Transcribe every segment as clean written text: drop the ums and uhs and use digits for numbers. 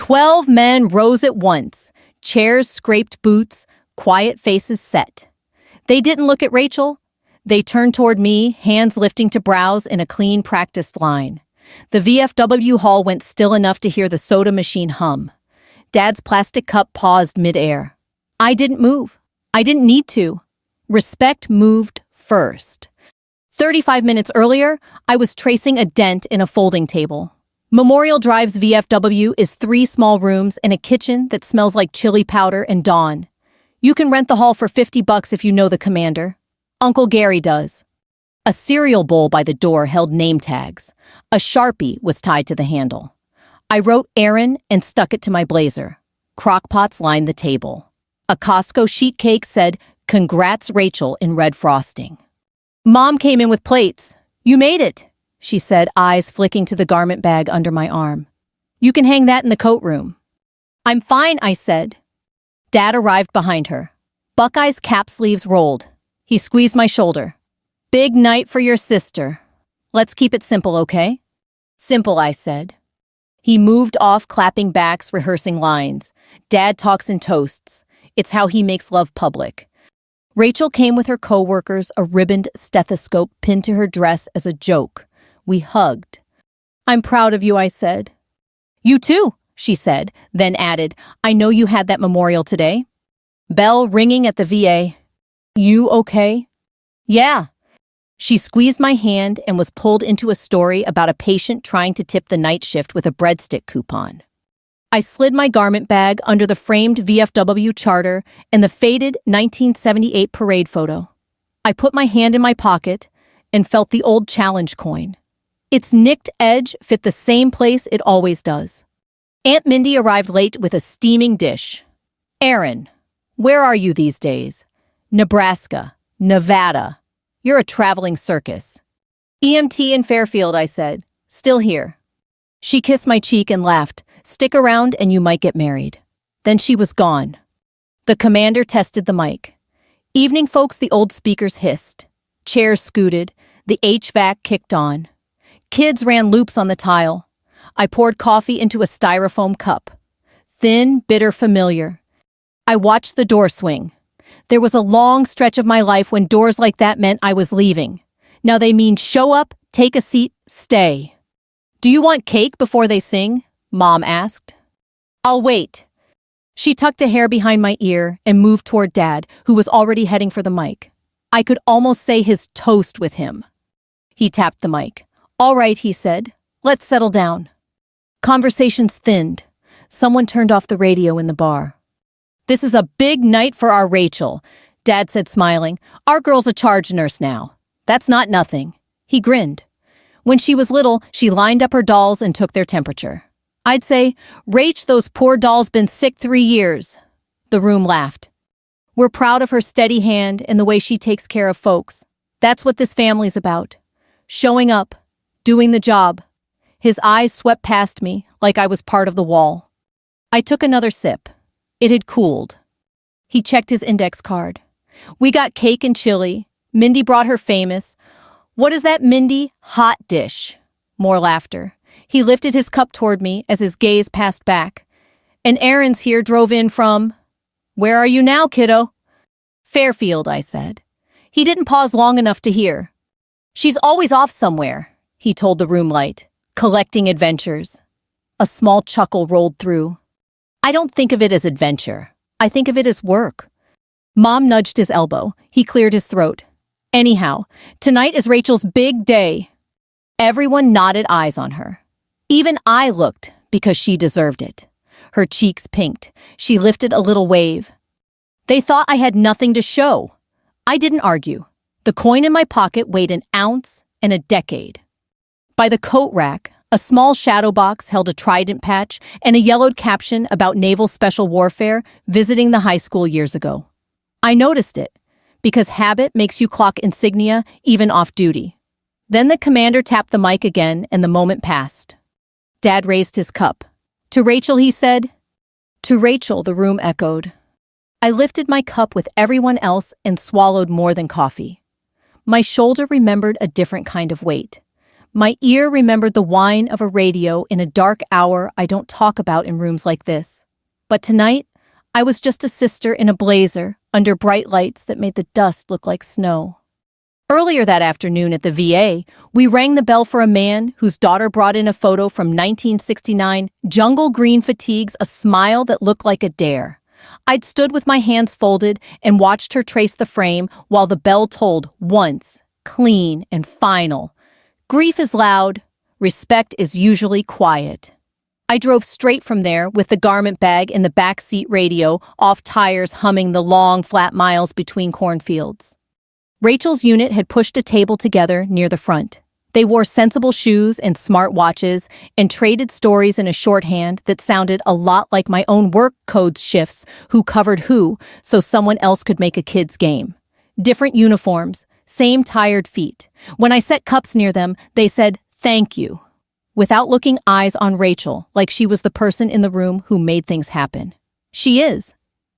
12 men rose at once, chairs scraped boots, quiet faces set. They didn't look at Rachel. They turned toward me, hands lifting to brows in a clean, practiced line. The VFW hall went still enough to hear the soda machine hum. Dad's plastic cup paused midair. I didn't move. I didn't need to. Respect moved first. 35 minutes earlier, I was tracing a dent in a folding table. Memorial Drive's VFW is 3 small rooms and a kitchen that smells like chili powder and Dawn. You can rent the hall for $50 if you know the commander. Uncle Gary does. A cereal bowl by the door held name tags. A Sharpie was tied to the handle. I wrote Aaron and stuck it to my blazer. Crockpots lined the table. A Costco sheet cake said, "Congrats, Rachel," in red frosting. Mom came in with plates. "You made it," she said, eyes flicking to the garment bag under my arm. "You can hang that in the coat room." "I'm fine," I said. Dad arrived behind her. Buckeye's cap sleeves rolled. He squeezed my shoulder. "Big night for your sister. Let's keep it simple, okay?" "Simple," I said. He moved off, clapping backs, rehearsing lines. Dad talks in toasts. It's how he makes love public. Rachel came with her co-workers, a ribboned stethoscope pinned to her dress as a joke. We hugged. "I'm proud of you," I said. "You too," she said, then added, "I know you had that memorial today." Bell ringing at the VA. "You okay?" "Yeah." She squeezed my hand and was pulled into a story about a patient trying to tip the night shift with a breadstick coupon. I slid my garment bag under the framed VFW charter and the faded 1978 parade photo. I put my hand in my pocket and felt the old challenge coin. Its nicked edge fit the same place it always does. Aunt Mindy arrived late with a steaming dish. "Aaron, where are you these days?" "Nebraska, Nevada. You're a traveling circus." "EMT in Fairfield," I said. "Still here." She kissed my cheek and laughed. "Stick around and you might get married." Then she was gone. The commander tested the mic. "Evening, folks," the old speakers hissed. Chairs scooted. The HVAC kicked on. Kids ran loops on the tile. I poured coffee into a styrofoam cup. Thin, bitter, familiar. I watched the door swing. There was a long stretch of my life when doors like that meant I was leaving. Now they mean show up, take a seat, stay. "Do you want cake before they sing?" Mom asked. "I'll wait." She tucked a hair behind my ear and moved toward Dad, who was already heading for the mic. I could almost say his toast with him. He tapped the mic. "All right," he said. "Let's settle down." Conversations thinned. Someone turned off the radio in the bar. "This is a big night for our Rachel," Dad said, smiling. "Our girl's a charge nurse now. That's not nothing." He grinned. When she was little, she lined up her dolls and took their temperature. I'd say, "Rach, those poor dolls been sick 3 years." The room laughed. "We're proud of her steady hand and the way she takes care of folks. That's what this family's about. Showing up, doing the job." His eyes swept past me like I was part of the wall. I took another sip. It had cooled. He checked his index card. "We got cake and chili. Mindy brought her famous." "What is that, Mindy?" "Hot dish." More laughter. He lifted his cup toward me as his gaze passed back. "And Aaron's here, drove in from—" "Where are you now, kiddo?" "Fairfield," I said. He didn't pause long enough to hear. "She's always off somewhere," he told the room light. "Collecting adventures." A small chuckle rolled through. "I don't think of it as adventure. I think of it as work." Mom nudged his elbow. He cleared his throat. "Anyhow, tonight is Rachel's big day." Everyone nodded eyes on her. Even I looked, because she deserved it. Her cheeks pinked. She lifted a little wave. They thought I had nothing to show. I didn't argue. The coin in my pocket weighed an ounce and a decade. By the coat rack, a small shadow box held a trident patch and a yellowed caption about Naval Special Warfare visiting the high school years ago. I noticed it, because habit makes you clock insignia even off-duty. Then the commander tapped the mic again and the moment passed. Dad raised his cup. "To Rachel," he said. "To Rachel," the room echoed. I lifted my cup with everyone else and swallowed more than coffee. My shoulder remembered a different kind of weight. My ear remembered the whine of a radio in a dark hour I don't talk about in rooms like this. But tonight, I was just a sister in a blazer under bright lights that made the dust look like snow. Earlier that afternoon at the VA, we rang the bell for a man whose daughter brought in a photo from 1969, jungle green fatigues, a smile that looked like a dare. I'd stood with my hands folded and watched her trace the frame while the bell tolled once, clean and final. Grief is loud, respect is usually quiet. I drove straight from there with the garment bag in the backseat radio, off tires humming the long, flat miles between cornfields. Rachel's unit had pushed a table together near the front. They wore sensible shoes and smart watches and traded stories in a shorthand that sounded a lot like my own work codes shifts, who covered who, so someone else could make a kid's game. Different uniforms, same tired feet. When I set cups near them, they said, "Thank you," without looking eyes on Rachel, like she was the person in the room who made things happen. She is.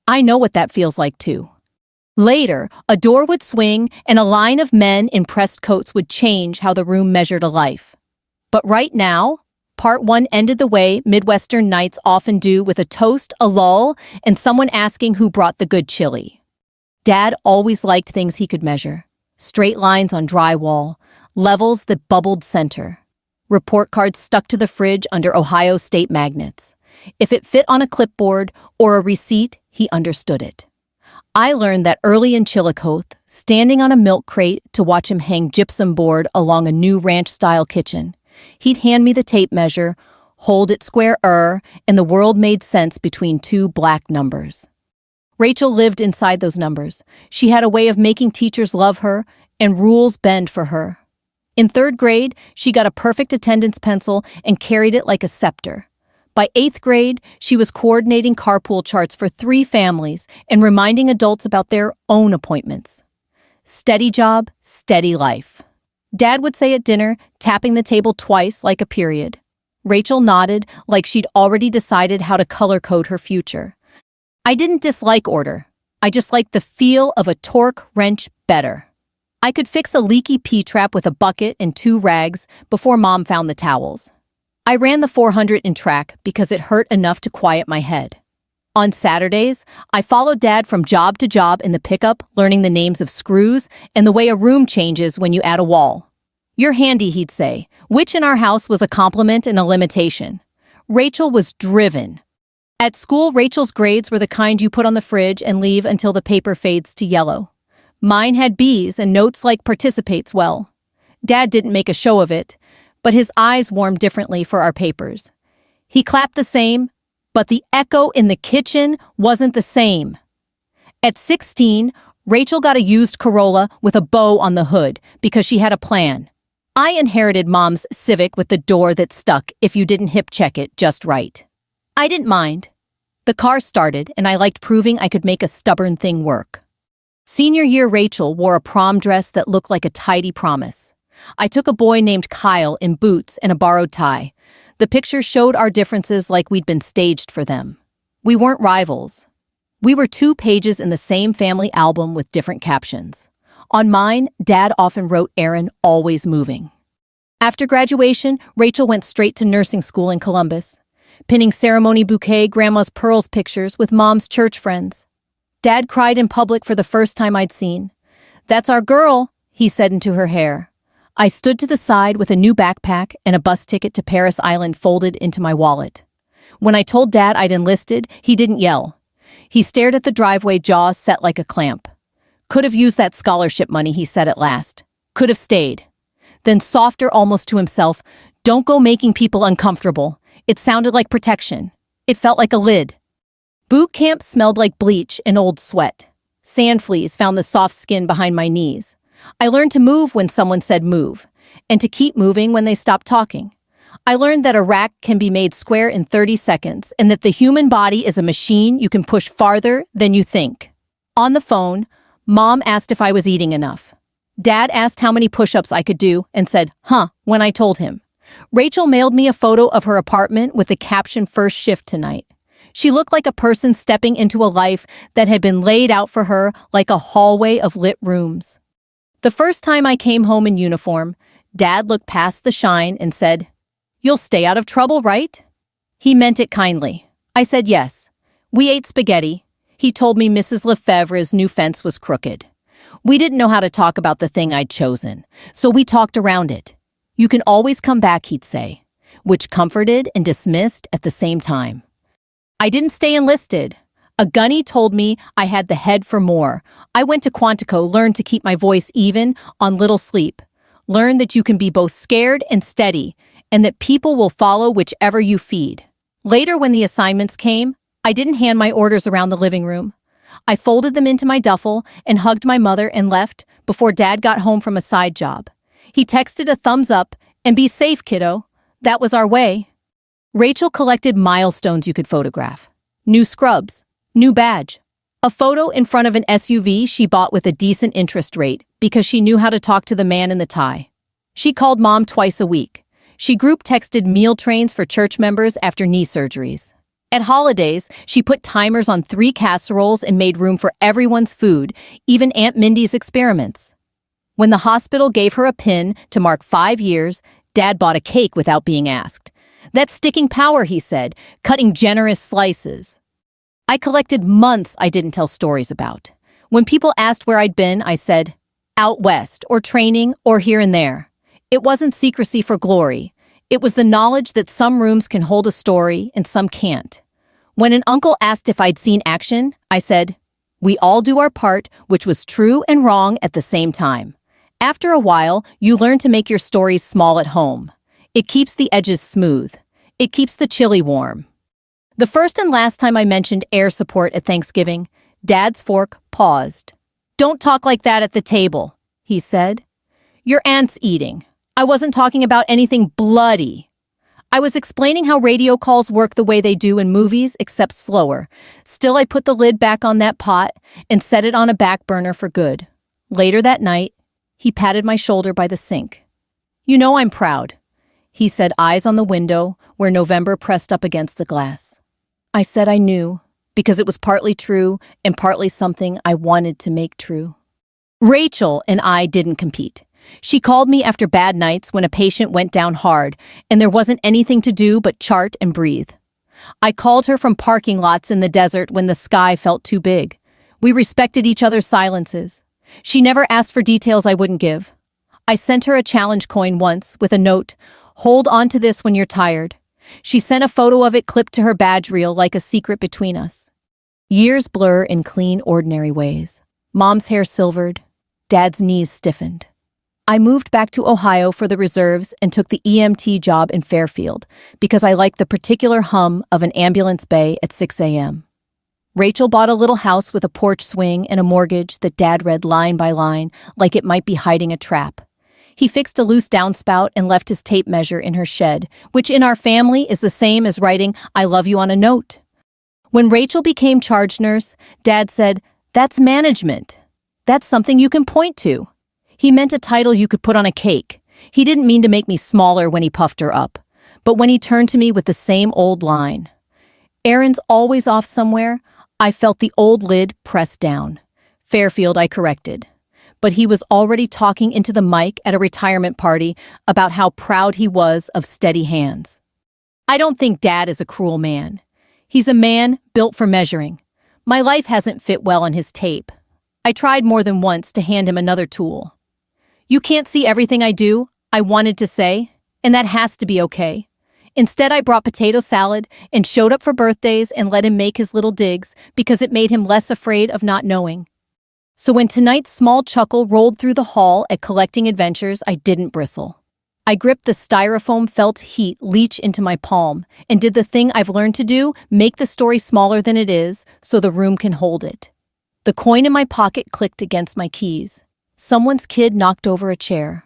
I know what that feels like too. Later, a door would swing and a line of men in pressed coats would change how the room measured a life. But right now, part one ended the way Midwestern nights often do, with a toast, a lull, and someone asking who brought the good chili. Dad always liked things he could measure. Straight lines on drywall, levels that bubbled center. Report cards stuck to the fridge under Ohio State magnets. If it fit on a clipboard or a receipt, he understood it. I learned that early in Chillicothe, standing on a milk crate to watch him hang gypsum board along a new ranch-style kitchen. He'd hand me the tape measure, hold it square, and the world made sense between two black numbers. Rachel lived inside those numbers. She had a way of making teachers love her and rules bend for her. In 3rd grade, she got a perfect attendance pencil and carried it like a scepter. By 8th grade, she was coordinating carpool charts for 3 families and reminding adults about their own appointments. Steady job, steady life. Dad would say at dinner, tapping the table twice like a period. Rachel nodded like she'd already decided how to color code her future. I didn't dislike order. I just liked the feel of a torque wrench better. I could fix a leaky P-trap with a bucket and 2 rags before Mom found the towels. I ran the 400 in track because it hurt enough to quiet my head. On Saturdays, I followed Dad from job to job in the pickup, learning the names of screws and the way a room changes when you add a wall. "You're handy," he'd say, which in our house was a compliment and a limitation. Rachel was driven. At school, Rachel's grades were the kind you put on the fridge and leave until the paper fades to yellow. Mine had B's and notes like "participates well." Dad didn't make a show of it, but his eyes warmed differently for our papers. He clapped the same, but the echo in the kitchen wasn't the same. At 16, Rachel got a used Corolla with a bow on the hood because she had a plan. I inherited Mom's Civic with the door that stuck if you didn't hip check it just right. I didn't mind. The car started, and I liked proving I could make a stubborn thing work. Senior year, Rachel wore a prom dress that looked like a tidy promise. I took a boy named Kyle in boots and a borrowed tie. The pictures showed our differences like we'd been staged for them. We weren't rivals. We were 2 pages in the same family album with different captions. On mine, Dad often wrote Aaron, always moving. After graduation, Rachel went straight to nursing school in Columbus, pinning ceremony bouquet Grandma's pearls pictures with Mom's church friends. Dad cried in public for the first time I'd seen. "That's our girl," he said into her hair. I stood to the side with a new backpack and a bus ticket to Paris Island folded into my wallet. When I told Dad I'd enlisted, he didn't yell. He stared at the driveway, jaw set like a clamp. "Could have used that scholarship money," he said at last. "Could have stayed." Then softer, almost to himself, "Don't go making people uncomfortable." It sounded like protection. It felt like a lid. Boot camp smelled like bleach and old sweat. Sand fleas found the soft skin behind my knees. I learned to move when someone said move, and to keep moving when they stopped talking. I learned that a rack can be made square in 30 seconds, and that the human body is a machine you can push farther than you think. On the phone, Mom asked if I was eating enough. Dad asked how many push-ups I could do and said, "Huh," when I told him. Rachel mailed me a photo of her apartment with the caption, "First shift tonight." She looked like a person stepping into a life that had been laid out for her like a hallway of lit rooms. The first time I came home in uniform, Dad looked past the shine and said, "You'll stay out of trouble, right?" He meant it kindly. I said yes. We ate spaghetti. He told me Mrs. Lefebvre's new fence was crooked. We didn't know how to talk about the thing I'd chosen, so we talked around it. "You can always come back," he'd say, which comforted and dismissed at the same time. I didn't stay enlisted. A gunny told me I had the head for more. I went to Quantico, learned to keep my voice even on little sleep. Learned that you can be both scared and steady, and that people will follow whichever you feed. Later, when the assignments came, I didn't hand my orders around the living room. I folded them into my duffel and hugged my mother and left before Dad got home from a side job. He texted a thumbs up and "Be safe, kiddo." That was our way. Rachel collected milestones you could photograph. New scrubs, new badge, a photo in front of an SUV she bought with a decent interest rate because she knew how to talk to the man in the tie. She called Mom twice a week. She group texted meal trains for church members after knee surgeries. At holidays, she put timers on 3 casseroles and made room for everyone's food, even Aunt Mindy's experiments. When the hospital gave her a pin to mark 5 years, Dad bought a cake without being asked. "That's sticking power," he said, cutting generous slices. I collected months I didn't tell stories about. When people asked where I'd been, I said, "Out west," or training, or here and there. It wasn't secrecy for glory. It was the knowledge that some rooms can hold a story and some can't. When an uncle asked if I'd seen action, I said, "We all do our part," which was true and wrong at the same time. After a while, you learn to make your stories small at home. It keeps the edges smooth. It keeps the chili warm. The first and last time I mentioned air support at Thanksgiving, Dad's fork paused. "Don't talk like that at the table," he said. "Your aunt's eating." I wasn't talking about anything bloody. I was explaining how radio calls work the way they do in movies, except slower. Still, I put the lid back on that pot and set it on a back burner for good. Later that night, he patted my shoulder by the sink. "You know I'm proud," he said, eyes on the window where November pressed up against the glass. I said I knew, because it was partly true and partly something I wanted to make true. Rachel and I didn't compete. She called me after bad nights when a patient went down hard and there wasn't anything to do but chart and breathe. I called her from parking lots in the desert when the sky felt too big. We respected each other's silences. She never asked for details I wouldn't give. I sent her a challenge coin once with a note, "Hold on to this when you're tired." She sent a photo of it clipped to her badge reel like a secret between us. Years blur in clean, ordinary ways. Mom's hair silvered. Dad's knees stiffened. I moved back to Ohio for the reserves and took the EMT job in Fairfield because I liked the particular hum of an ambulance bay at 6 a.m. Rachel bought a little house with a porch swing and a mortgage that Dad read line by line like it might be hiding a trap. He fixed a loose downspout and left his tape measure in her shed, which in our family is the same as writing "I love you" on a note. When Rachel became charge nurse, Dad said, "That's management. That's something you can point to." He meant a title you could put on a cake. He didn't mean to make me smaller when he puffed her up. But when he turned to me with the same old line, "Aaron's always off somewhere," I felt the old lid pressed down. "Fairfield," I corrected. But he was already talking into the mic at a retirement party about how proud he was of steady hands. I don't think Dad is a cruel man. He's a man built for measuring. My life hasn't fit well on his tape. I tried more than once to hand him another tool. "You can't see everything I do," I wanted to say, and that has to be okay. Instead, I brought potato salad and showed up for birthdays and let him make his little digs because it made him less afraid of not knowing. So when tonight's small chuckle rolled through the hall at Collecting Adventures, I didn't bristle. I gripped the styrofoam felt heat leach into my palm and did the thing I've learned to do, make the story smaller than it is so the room can hold it. The coin in my pocket clicked against my keys. Someone's kid knocked over a chair.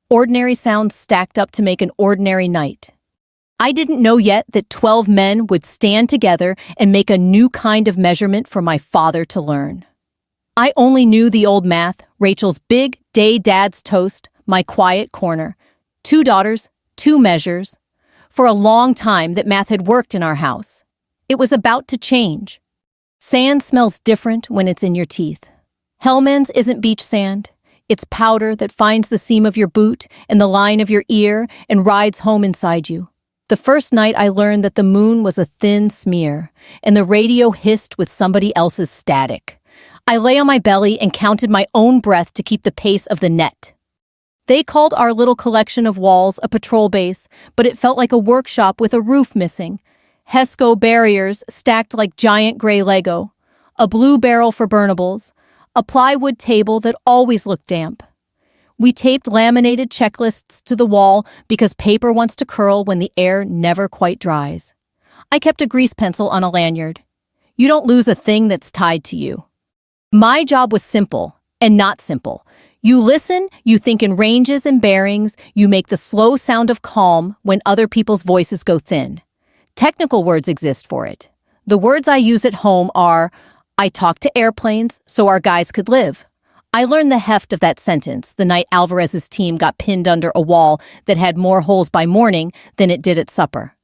Ordinary sounds stacked up to make an ordinary night. I didn't know yet that 12 men would stand together and make a new kind of measurement for my father to learn. I only knew the old math, Rachel's big day, Dad's toast, my quiet corner. 2 daughters, 2 measures. For a long time that math had worked in our house. It was about to change. Sand smells different when it's in your teeth. Hellman's isn't beach sand. It's powder that finds the seam of your boot and the line of your ear and rides home inside you. The first night I learned that the moon was a thin smear, and the radio hissed with somebody else's static. I lay on my belly and counted my own breath to keep the pace of the net. They called our little collection of walls a patrol base, but it felt like a workshop with a roof missing. Hesco barriers stacked like giant gray Lego, a blue barrel for burnables, a plywood table that always looked damp. We taped laminated checklists to the wall because paper wants to curl when the air never quite dries. I kept a grease pencil on a lanyard. You don't lose a thing that's tied to you. My job was simple and not simple. You listen, you think in ranges and bearings, you make the slow sound of calm when other people's voices go thin. Technical words exist for it. The words I use at home are, I talk to airplanes so our guys could live. I learned the heft of that sentence the night Alvarez's team got pinned under a wall that had more holes by morning than it did at supper.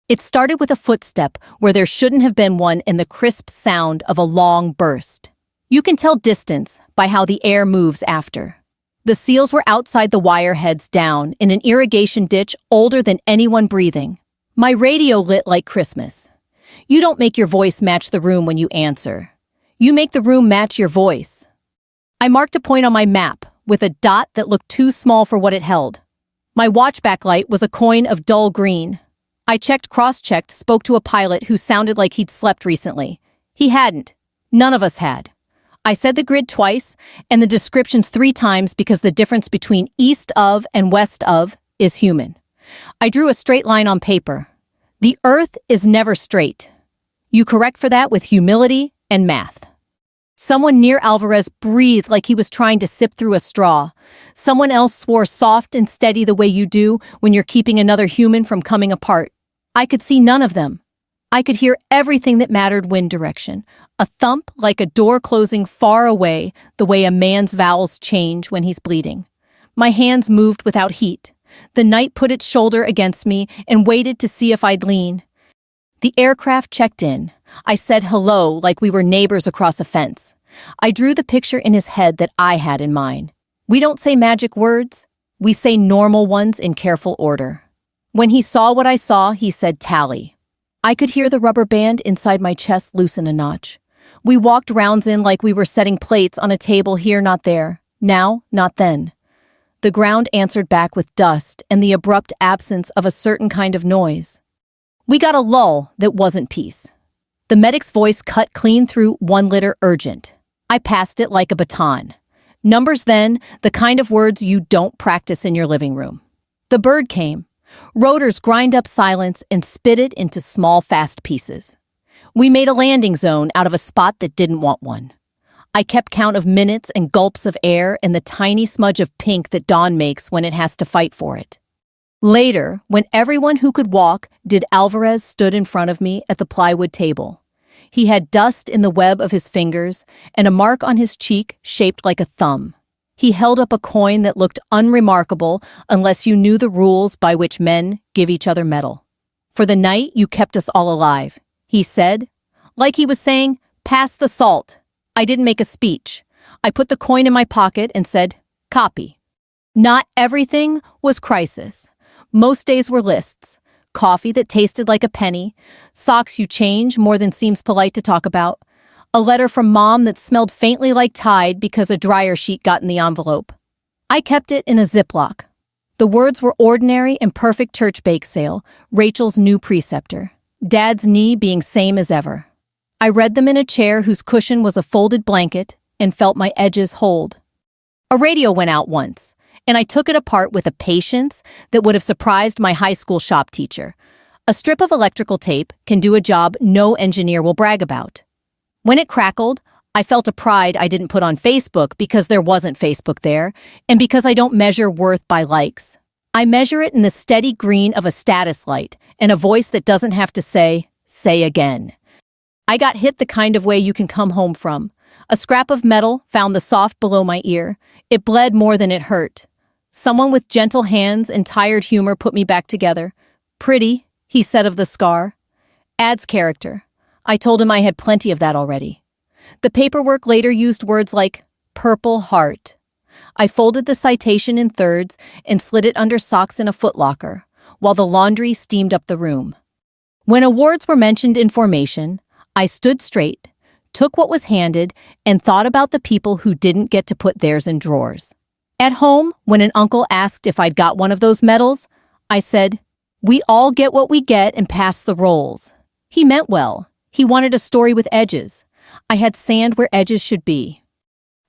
It started with a footstep where there shouldn't have been one and the crisp sound of a long burst. You can tell distance by how the air moves after. The seals were outside the wire heads down in an irrigation ditch older than anyone breathing. My radio lit like Christmas. You don't make your voice match the room when you answer. You make the room match your voice. I marked a point on my map with a dot that looked too small for what it held. My watch backlight was a coin of dull green. I cross-checked, spoke to a pilot who sounded like he'd slept recently. He hadn't. None of us had. I said the grid twice and the descriptions 3 times because the difference between east of and west of is human. I drew a straight line on paper. The earth is never straight. You correct for that with humility and math. Someone near Alvarez breathed like he was trying to sip through a straw. Someone else swore soft and steady the way you do when you're keeping another human from coming apart. I could see none of them. I could hear everything that mattered wind direction. A thump like a door closing far away, the way a man's vowels change when he's bleeding. My hands moved without heat. The night put its shoulder against me and waited to see if I'd lean. The aircraft checked in. I said hello like we were neighbors across a fence. I drew the picture in his head that I had in mine. We don't say magic words. We say normal ones in careful order. When he saw what I saw, he said tally. I could hear the rubber band inside my chest loosen a notch. We walked rounds in like we were setting plates on a table here, not there. Now, not then. The ground answered back with dust and the abrupt absence of a certain kind of noise. We got a lull that wasn't peace. The medic's voice cut clean through 1 liter urgent. I passed it like a baton. Numbers then, the kind of words you don't practice in your living room. The bird came. Rotors grind up silence and spit it into small, fast pieces. We made a landing zone out of a spot that didn't want one. I kept count of minutes and gulps of air and the tiny smudge of pink that dawn makes when it has to fight for it. Later, when everyone who could walk did, Alvarez stood in front of me at the plywood table. He had dust in the web of his fingers and a mark on his cheek shaped like a thumb. He held up a coin that looked unremarkable unless you knew the rules by which men give each other metal. For the night, you kept us all alive, he said, like he was saying, pass the salt. I didn't make a speech. I put the coin in my pocket and said, copy. Not everything was crisis. Most days were lists. Coffee that tasted like a penny, socks you change more than seems polite to talk about, a letter from mom that smelled faintly like Tide because a dryer sheet got in the envelope. I kept it in a Ziploc. The words were ordinary and perfect church bake sale, Rachel's new preceptor, Dad's knee being same as ever. I read them in a chair whose cushion was a folded blanket and felt my edges hold. A radio went out once, and I took it apart with a patience that would have surprised my high school shop teacher. A strip of electrical tape can do a job no engineer will brag about. When it crackled, I felt a pride I didn't put on Facebook because there wasn't Facebook there, and because I don't measure worth by likes. I measure it in the steady green of a status light and a voice that doesn't have to say again. I got hit the kind of way you can come home from. A scrap of metal found the soft below my ear. It bled more than it hurt. Someone with gentle hands and tired humor put me back together. Pretty, he said of the scar. Adds character. I told him I had plenty of that already. The paperwork later used words like purple heart. I folded the citation in thirds and slid it under socks in a footlocker, while the laundry steamed up the room. When awards were mentioned in formation, I stood straight, took what was handed, and thought about the people who didn't get to put theirs in drawers. At home, when an uncle asked if I'd got one of those medals, I said, "We all get what we get and pass the rolls." He meant well. He wanted a story with edges. I had sand where edges should be.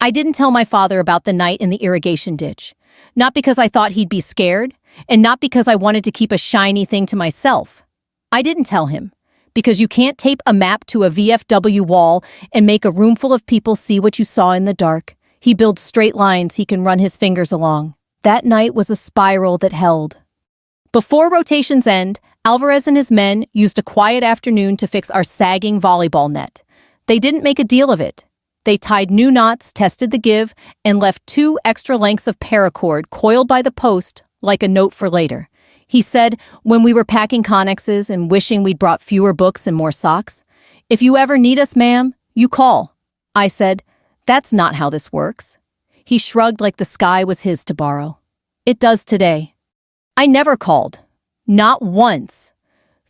I didn't tell my father about the night in the irrigation ditch, not because I thought he'd be scared, and not because I wanted to keep a shiny thing to myself. I didn't tell him, because you can't tape a map to a VFW wall and make a room full of people see what you saw in the dark. He builds straight lines he can run his fingers along. That night was a spiral that held. Before rotations end, Alvarez and his men used a quiet afternoon to fix our sagging volleyball net. They didn't make a deal of it. They tied new knots, tested the give, and left 2 extra lengths of paracord coiled by the post like a note for later. He said, when we were packing connexes and wishing we'd brought fewer books and more socks, "If you ever need us, ma'am, you call." I said, "That's not how this works." He shrugged like the sky was his to borrow. It does today. I never called. Not once.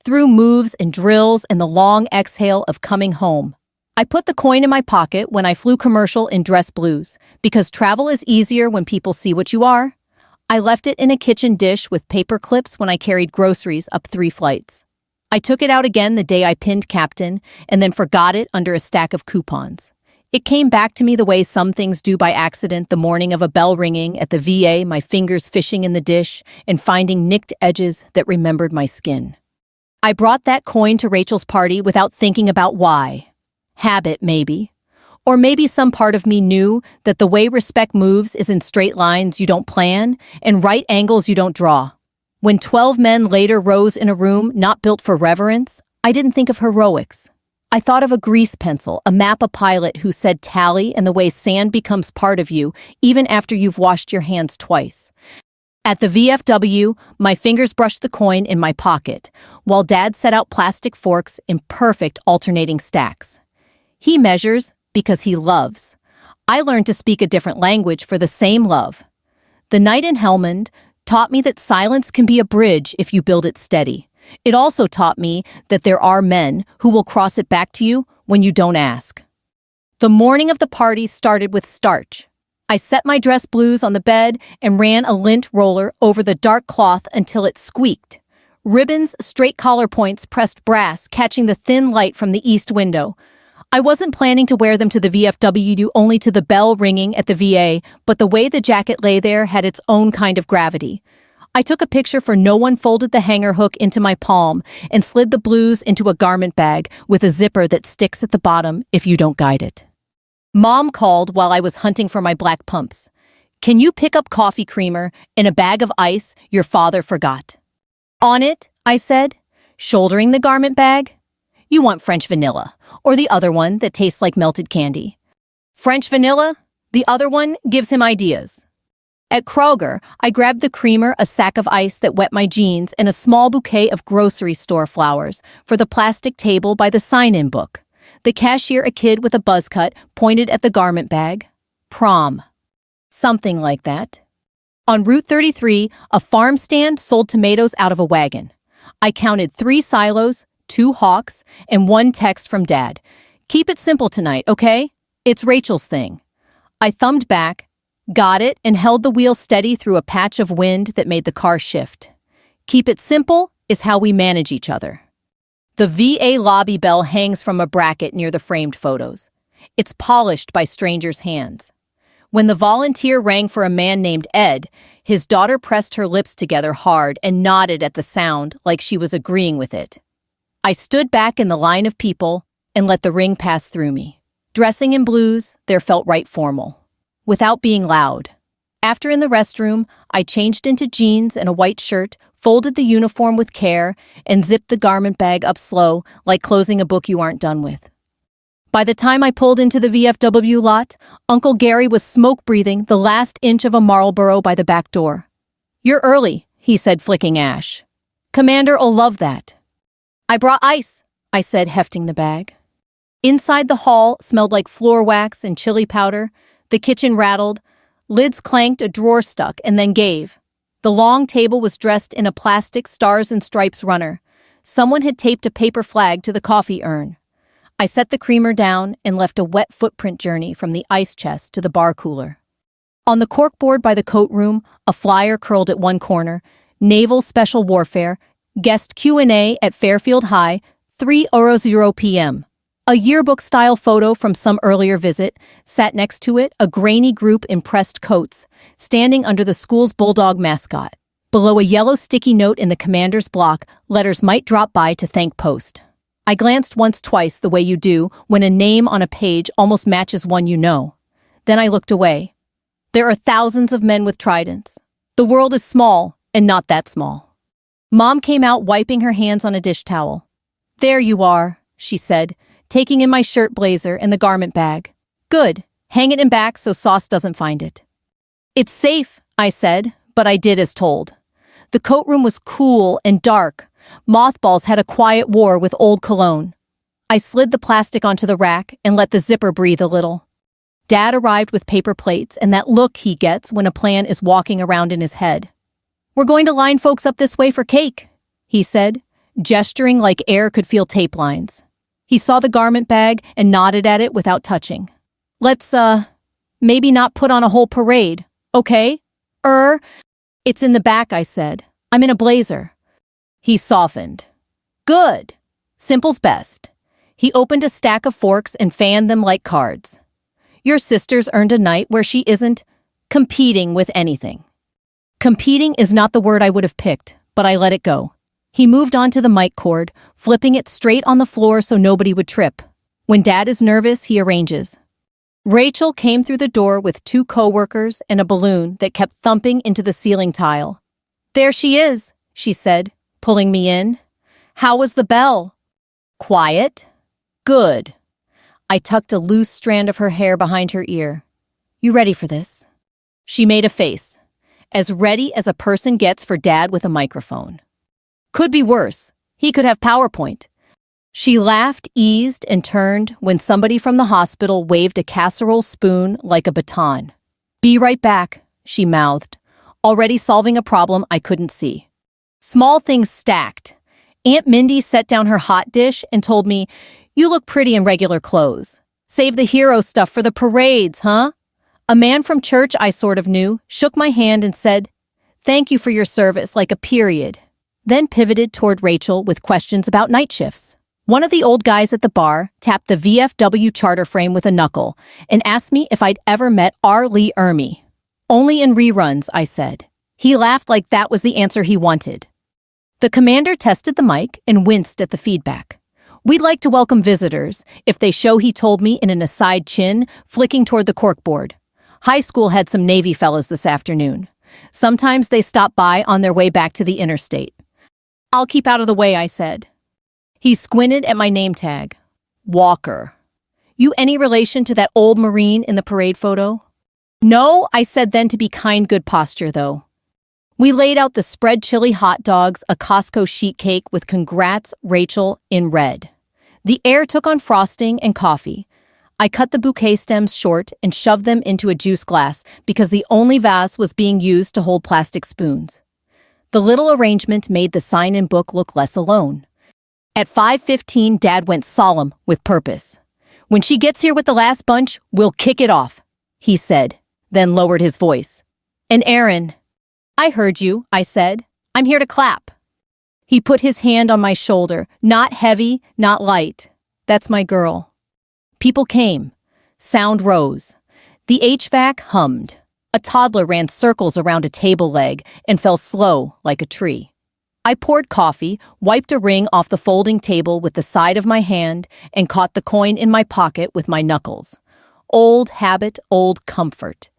Through moves and drills and the long exhale of coming home. I put the coin in my pocket when I flew commercial in dress blues, because travel is easier when people see what you are. I left it in a kitchen dish with paper clips when I carried groceries up 3 flights. I took it out again the day I pinned Captain, and then forgot it under a stack of coupons. It came back to me the way some things do by accident the morning of a bell ringing at the VA, my fingers fishing in the dish and finding nicked edges that remembered my skin. I brought that coin to Rachel's party without thinking about why. Habit, maybe. Or maybe some part of me knew that the way respect moves is in straight lines you don't plan and right angles you don't draw. When 12 men later rose in a room not built for reverence, I didn't think of heroics. I thought of a grease pencil, a map pilot who said tally and the way sand becomes part of you even after you've washed your hands twice. At the VFW, my fingers brushed the coin in my pocket, while Dad set out plastic forks in perfect alternating stacks. He measures because he loves. I learned to speak a different language for the same love. The night in Helmand taught me that silence can be a bridge if you build it steady. It also taught me that there are men who will cross it back to you when you don't ask. The morning of the party started with starch. I set my dress blues on the bed and ran a lint roller over the dark cloth until it squeaked. Ribbons, straight collar points pressed brass, catching the thin light from the east window. I wasn't planning to wear them to the VFW, only to the bell ringing at the VA, but the way the jacket lay there had its own kind of gravity. I took a picture for no one, folded the hanger hook into my palm, and slid the blues into a garment bag with a zipper that sticks at the bottom if you don't guide it. Mom called while I was hunting for my black pumps. "Can you pick up coffee creamer and a bag of ice your father forgot?" "On it," I said, shouldering the garment bag. "You want French vanilla, or the other one that tastes like melted candy?" "French vanilla." The other one gives him ideas. At Kroger, I grabbed the creamer, a sack of ice that wet my jeans, and a small bouquet of grocery store flowers for the plastic table by the sign-in book. The cashier, a kid with a buzz cut, pointed at the garment bag. Prom. Something like that. On Route 33, a farm stand sold tomatoes out of a wagon. I counted 3 silos, 2 hawks, and 1 text from Dad. "Keep it simple tonight, okay? It's Rachel's thing." I thumbed back, got it, and held the wheel steady through a patch of wind that made the car shift. Keep it simple is how we manage each other. The VA lobby bell hangs from a bracket near the framed photos. It's polished by strangers' hands. When the volunteer rang for a man named Ed, his daughter pressed her lips together hard and nodded at the sound like she was agreeing with it. I stood back in the line of people and let the ring pass through me. Dressing in blues, there felt right formal, without being loud. After in the restroom, I changed into jeans and a white shirt, folded the uniform with care, and zipped the garment bag up slow, like closing a book you aren't done with. By the time I pulled into the VFW lot, Uncle Gary was smoke-breathing the last inch of a Marlboro by the back door. "You're early," he said, flicking ash. "Commander'll love that." "I brought ice," I said, hefting the bag. Inside, the hall smelled like floor wax and chili powder. The kitchen rattled. Lids clanked, a drawer stuck, and then gave. The long table was dressed in a plastic stars and stripes runner. Someone had taped a paper flag to the coffee urn. I set the creamer down and left a wet footprint journey from the ice chest to the bar cooler. On the corkboard by the coat room, a flyer curled at one corner, Naval Special Warfare, guest Q&A at Fairfield High, 3:00 p.m. A yearbook-style photo from some earlier visit sat next to it, a grainy group in pressed coats, standing under the school's bulldog mascot. Below a yellow sticky note in the commander's block, letters might drop by to thank post. I glanced once, twice, the way you do when a name on a page almost matches one you know. Then I looked away. There are thousands of men with tridents. The world is small, and not that small. Mom came out wiping her hands on a dish towel. "There you are," she said, taking in my shirt blazer and the garment bag. "Good. Hang it in back so Sauce doesn't find it." "It's safe," I said, but I did as told. The coat room was cool and dark. Mothballs had a quiet war with old cologne. I slid the plastic onto the rack and let the zipper breathe a little. Dad arrived with paper plates and that look he gets when a plan is walking around in his head. "We're going to line folks up this way for cake," he said, gesturing like air could feel tape lines. He saw the garment bag and nodded at it without touching. "Let's, maybe not put on a whole parade, okay? It's in the back," I said. "I'm in a blazer." He softened. "Good. Simple's best." He opened a stack of forks and fanned them like cards. "Your sister's earned a night where she isn't competing with anything." Competing is not the word I would have picked, but I let it go. He moved on to the mic cord, flipping it straight on the floor so nobody would trip. When Dad is nervous, he arranges. Rachel came through the door with 2 coworkers and a balloon that kept thumping into the ceiling tile. "There she is," she said, pulling me in. "How was the bell?" "Quiet." "Good." I tucked a loose strand of her hair behind her ear. "You ready for this?" She made a face. As ready as a person gets for Dad with a microphone. Could be worse. He could have PowerPoint. She laughed, eased, and turned when somebody from the hospital waved a casserole spoon like a baton. "Be right back," she mouthed, already solving a problem I couldn't see. Small things stacked. Aunt Mindy set down her hot dish and told me, "You look pretty in regular clothes. Save the hero stuff for the parades, huh?" A man from church I sort of knew shook my hand and said, "Thank you for your service," like a period. Then pivoted toward Rachel with questions about night shifts. One of the old guys at the bar tapped the VFW charter frame with a knuckle and asked me if I'd ever met R. Lee Ermey. "Only in reruns," I said. He laughed like that was the answer he wanted. The commander tested the mic and winced at the feedback. "We'd like to welcome visitors, if they show," he told me in an aside chin, flicking toward the corkboard. "High school had some Navy fellas this afternoon. Sometimes they stop by on their way back to the interstate." "I'll keep out of the way," I said. He squinted at my name tag. "Walker. You any relation to that old Marine in the parade photo?" "No," I said then to be kind, good posture, though. We laid out the spread chili hot dogs, a Costco sheet cake with "Congrats, Rachel" in red. The air took on frosting and coffee. I cut the bouquet stems short and shoved them into a juice glass because the only vase was being used to hold plastic spoons. The little arrangement made the sign-in book look less alone. At 5:15, Dad went solemn with purpose. "When she gets here with the last bunch, we'll kick it off," he said, then lowered his voice. "And Aaron." "I heard you," I said. "I'm here to clap." He put his hand on my shoulder, not heavy, not light. "That's my girl." People came. Sound rose. The HVAC hummed. A toddler ran circles around a table leg and fell slow like a tree. I poured coffee, wiped a ring off the folding table with the side of my hand, and caught the coin in my pocket with my knuckles. Old habit, old comfort.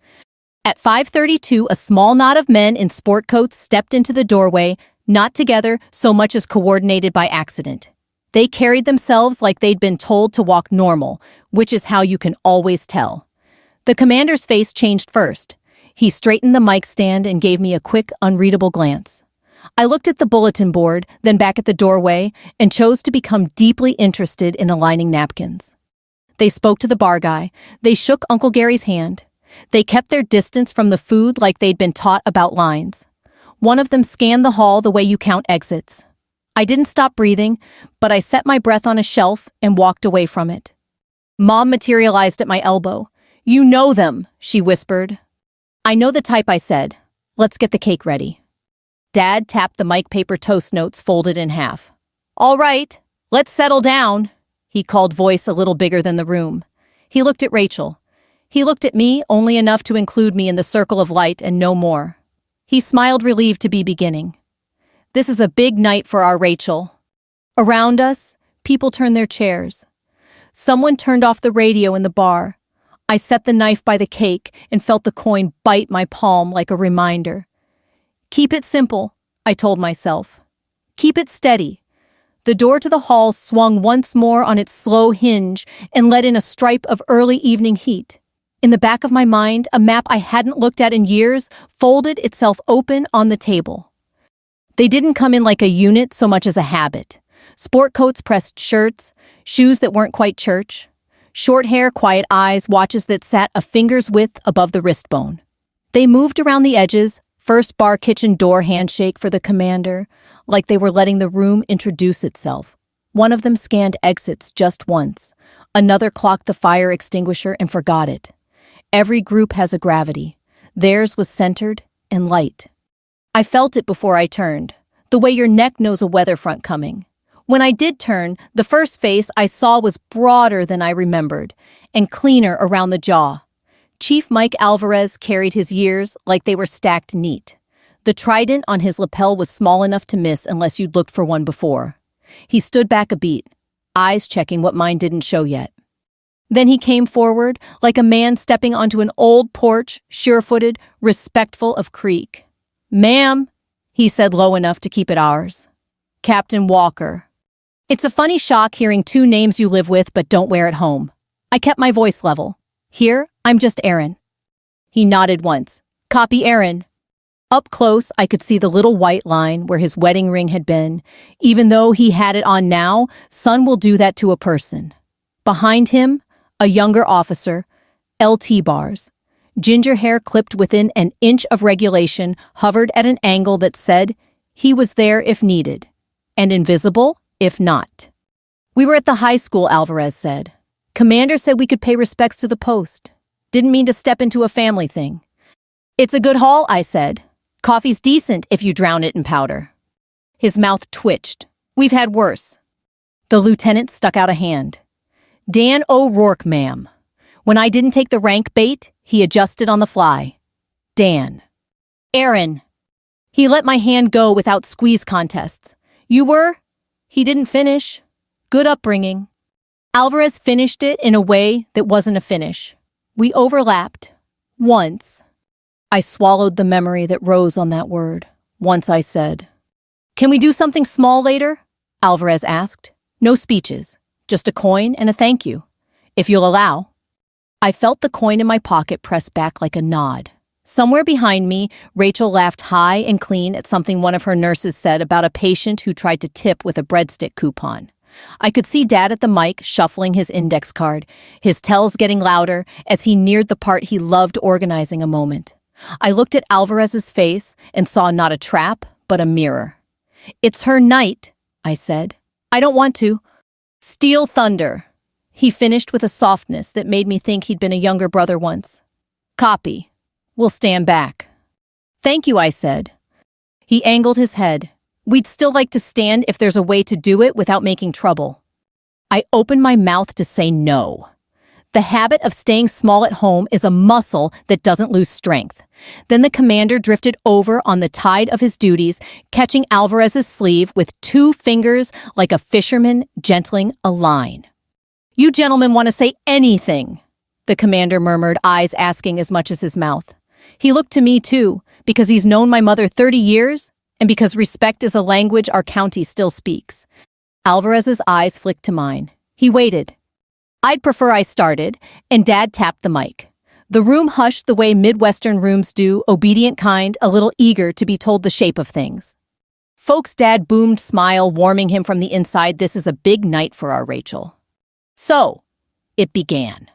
At 5:32, a small knot of men in sport coats stepped into the doorway, not together so much as coordinated by accident. They carried themselves like they'd been told to walk normal, which is how you can always tell. The commander's face changed first. He straightened the mic stand and gave me a quick, unreadable glance. I looked at the bulletin board, then back at the doorway, and chose to become deeply interested in aligning napkins. They spoke to the bar guy. They shook Uncle Gary's hand. They kept their distance from the food like they'd been taught about lines. One of them scanned the hall the way you count exits. I didn't stop breathing, but I set my breath on a shelf and walked away from it. Mom materialized at my elbow. "You know them," she whispered. "I know the type," I said. "Let's get the cake ready." Dad tapped the mic paper toast notes folded in half. "All right, let's settle down," he called, voice a little bigger than the room. He looked at Rachel. He looked at me only enough to include me in the circle of light and no more. He smiled, relieved to be beginning. "This is a big night for our Rachel." Around us, people turned their chairs. Someone turned off the radio in the bar. I set the knife by the cake and felt the coin bite my palm like a reminder. "Keep it simple," I told myself. "Keep it steady." The door to the hall swung once more on its slow hinge and let in a stripe of early evening heat. In the back of my mind, a map I hadn't looked at in years folded itself open on the table. They didn't come in like a unit so much as a habit. Sport coats, pressed shirts, shoes that weren't quite church. Short hair, quiet eyes, watches that sat a finger's width above the wrist bone. They moved around the edges, first bar kitchen door handshake for the commander, like they were letting the room introduce itself. One of them scanned exits just once. Another clocked the fire extinguisher and forgot it. Every group has a gravity. Theirs was centered and light. I felt it before I turned, the way your neck knows a weather front coming. When I did turn, the first face I saw was broader than I remembered, and cleaner around the jaw. Chief Mike Alvarez carried his years like they were stacked neat. The trident on his lapel was small enough to miss unless you'd looked for one before. He stood back a beat, eyes checking what mine didn't show yet. Then he came forward, like a man stepping onto an old porch, sure-footed, respectful of creek. "Ma'am," he said low enough to keep it ours. "Captain Walker." It's a funny shock hearing two names you live with but don't wear at home. I kept my voice level. "Here, I'm just Aaron." He nodded once. "Copy, Aaron." Up close, I could see the little white line where his wedding ring had been. Even though he had it on now, sun will do that to a person. Behind him, a younger officer, LT bars. Ginger hair clipped within an inch of regulation hovered at an angle that said he was there if needed, and invisible if not. "We were at the high school," Alvarez said. "Commander said we could pay respects to the post. Didn't mean to step into a family thing." "It's a good haul," I said. "Coffee's decent if you drown it in powder." His mouth twitched. "We've had worse." The lieutenant stuck out a hand. "Dan O'Rourke, ma'am." When I didn't take the rank bait, he adjusted on the fly. "Dan." "Aaron." He let my hand go without squeeze contests. "You were?" He didn't finish. "Good upbringing." Alvarez finished it in a way that wasn't a finish. We overlapped. Once. I swallowed the memory that rose on that word. Once I said, "Can we do something small later?" Alvarez asked. "No speeches. Just a coin and a thank you. If you'll allow." I felt the coin in my pocket press back like a nod. Somewhere behind me, Rachel laughed high and clean at something one of her nurses said about a patient who tried to tip with a breadstick coupon. I could see Dad at the mic shuffling his index card, his tells getting louder as he neared the part he loved organizing a moment. I looked at Alvarez's face and saw not a trap, but a mirror. "It's her night," I said. "I don't want to." "Steel thunder," he finished with a softness that made me think he'd been a younger brother once. "Copy. We'll stand back." "Thank you," I said. He angled his head. "We'd still like to stand if there's a way to do it without making trouble." I opened my mouth to say no. The habit of staying small at home is a muscle that doesn't lose strength. Then the commander drifted over on the tide of his duties, catching Alvarez's sleeve with 2 fingers like a fisherman gentling a line. "You gentlemen want to say anything," the commander murmured, eyes asking as much as his mouth. He looked to me too, because he's known my mother 30 years, and because respect is a language our county still speaks. Alvarez's eyes flicked to mine. He waited. I'd prefer I started, and Dad tapped the mic. The room hushed the way Midwestern rooms do, obedient kind, a little eager to be told the shape of things. Folks' dad boomed, smile warming him from the inside. This is a big night for our Rachel. So, it began.